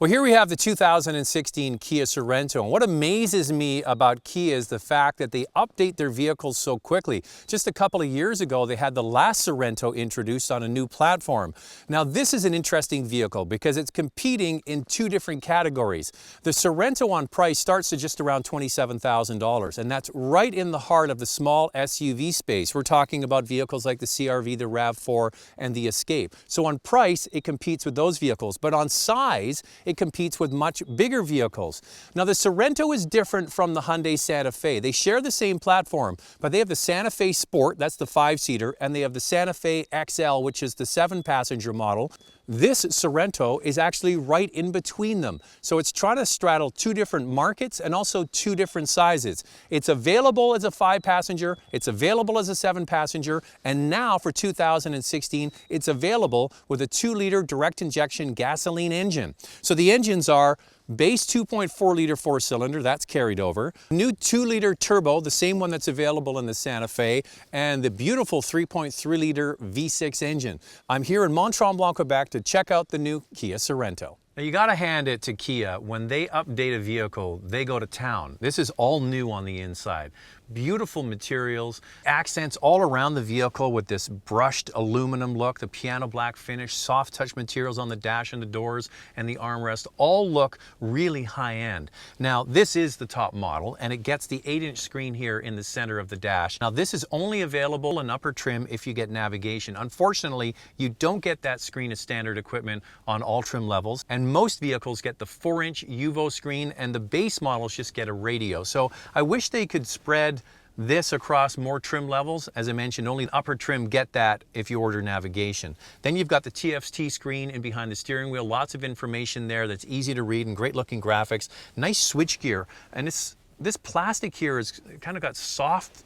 Well, here we have the 2016 Kia Sorento, and what amazes me about Kia is the fact that they update their vehicles so quickly. Just a couple of years ago, they had the last Sorento introduced on a new platform. Now, this is an interesting vehicle because it's competing in two different categories. The Sorento on price starts at just around $27,000, and that's right in the heart of the small SUV space. We're talking about vehicles like the CR-V, the RAV4, and the Escape. So on price, it competes with those vehicles, but on size, it competes with much bigger vehicles. Now, the Sorento is different from the Hyundai Santa Fe. They share the same platform, but they have the Santa Fe Sport, that's the 5-seater, and they have the Santa Fe XL, which is the 7-passenger model. This Sorento is actually right in between them. So it's trying to straddle two different markets and also two different sizes. It's available as a 5-passenger, it's available as a 7-passenger, and now for 2016, it's available with a 2-liter direct injection gasoline engine. So the engines are base 2.4-liter 4-cylinder, that's carried over. New 2-liter turbo, the same one that's available in the Santa Fe, and the beautiful 3.3-liter V6 engine. I'm here in Mont-Tremblant, Quebec to check out the new Kia Sorento. Now, you gotta hand it to Kia. When they update a vehicle, they go to town. This is all new on the inside. Beautiful materials, accents all around the vehicle with this brushed aluminum look, the piano black finish, soft touch materials on the dash and the doors and the armrest all look really high end. Now, this is the top model and it gets the 8-inch screen here in the center of the dash. Now, this is only available in upper trim if you get navigation. Unfortunately, you don't get that screen as standard equipment on all trim levels, and most vehicles get the 4-inch UVO screen and the base models just get a radio. So I wish they could spread this across more trim levels. As I mentioned, only upper trim get that if you order navigation. Then you've got the TFT screen in behind the steering wheel. Lots of information there that's easy to read and great looking graphics. Nice switch gear. And this plastic here is kind of got soft,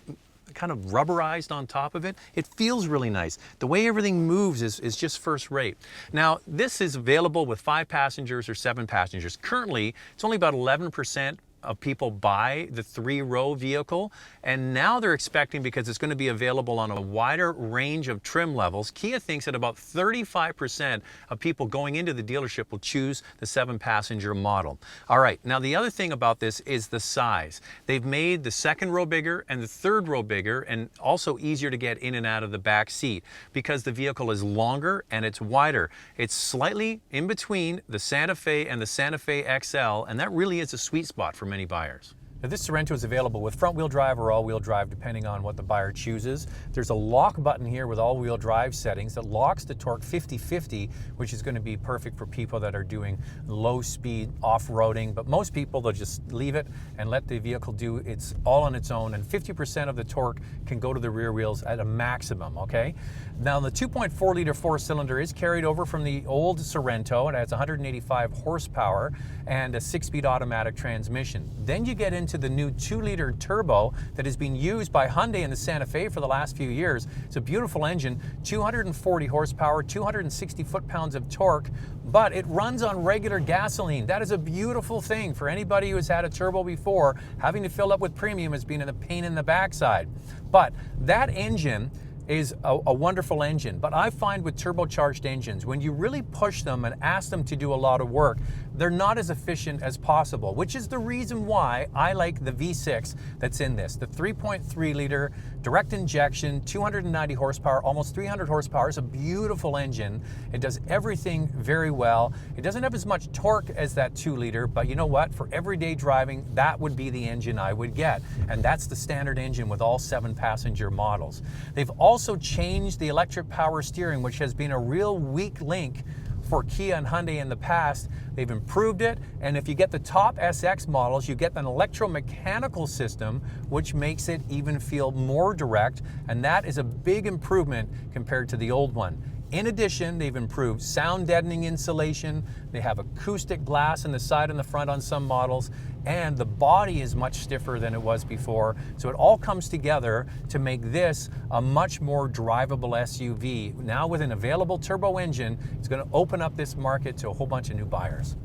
kind of rubberized on top of it. It feels really nice. The way everything moves is just first rate. Now, this is available with 5 passengers or 7 passengers. Currently, it's only about 11% of people buy the 3-row vehicle, and now they're expecting, because it's going to be available on a wider range of trim levels, Kia thinks that about 35% of people going into the dealership will choose the 7-passenger model. All right, now the other thing about this is the size. They've made the 2nd row bigger and the 3rd row bigger, and also easier to get in and out of the back seat because the vehicle is longer and it's wider. It's slightly in between the Santa Fe and the Santa Fe XL, and that really is a sweet spot for many buyers. Now, this Sorento is available with front-wheel drive or all-wheel drive, depending on what the buyer chooses. There's a lock button here with all-wheel drive settings that locks the torque 50-50, which is going to be perfect for people that are doing low-speed off-roading. But most people, they'll just leave it and let the vehicle do it's all on its own, and 50% of the torque can go to the rear wheels at a maximum, okay? Now, the 2.4-liter 4-cylinder is carried over from the old Sorento. It has 185 horsepower and a 6-speed automatic transmission. Then you get into the new 2-liter turbo that has been used by Hyundai and the Santa Fe for the last few years. It's a beautiful engine, 240 horsepower, 260 foot-pounds of torque, but it runs on regular gasoline. That is a beautiful thing for anybody who has had a turbo before. Having to fill up with premium has been a pain in the backside. But that engine is a wonderful engine, but I find with turbocharged engines, when you really push them and ask them to do a lot of work, they're not as efficient as possible, which is the reason why I like the V6 that's in this. The 3.3-liter direct injection, 290 horsepower, almost 300 horsepower. It's a beautiful engine. It does everything very well. It doesn't have as much torque as that 2-liter, but you know what? For everyday driving, that would be the engine I would get, and that's the standard engine with all 7-passenger models. They've also changed the electric power steering, which has been a real weak link for Kia and Hyundai in the past. They've improved it, and if you get the top SX models, you get an electromechanical system, which makes it even feel more direct, and that is a big improvement compared to the old one. In addition, they've improved sound deadening insulation. They have acoustic glass in the side and the front on some models, and the body is much stiffer than it was before. So it all comes together to make this a much more drivable SUV. Now, with an available turbo engine, it's going to open up this market to a whole bunch of new buyers.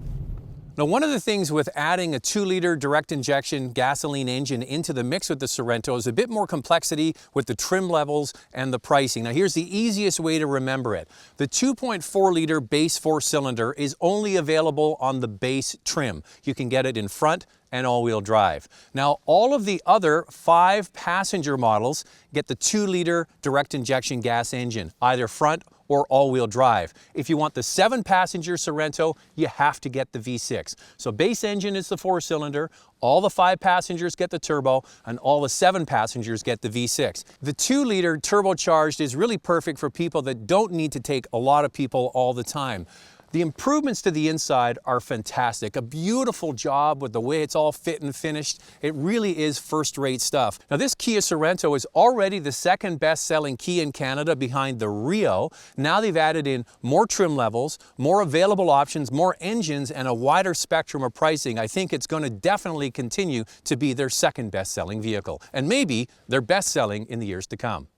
Now, one of the things with adding a 2-liter direct injection gasoline engine into the mix with the Sorento is a bit more complexity with the trim levels and the pricing. Now, here's the easiest way to remember it. The 2.4-liter base 4-cylinder is only available on the base trim. You can get it in front and all-wheel drive. Now, all of the other 5-passenger models get the 2-liter direct injection gas engine, either front or all-wheel drive. If you want the 7-passenger Sorento, you have to get the V6. So base engine is the 4-cylinder, all the 5 passengers get the turbo, and all the 7 passengers get the V6. The 2-liter turbocharged is really perfect for people that don't need to take a lot of people all the time. The improvements to the inside are fantastic. A beautiful job with the way it's all fit and finished. It really is first-rate stuff. Now, this Kia Sorento is already the 2nd best-selling Kia in Canada behind the Rio. Now they've added in more trim levels, more available options, more engines, and a wider spectrum of pricing. I think it's going to definitely continue to be their 2nd best-selling vehicle, and maybe their best-selling in the years to come.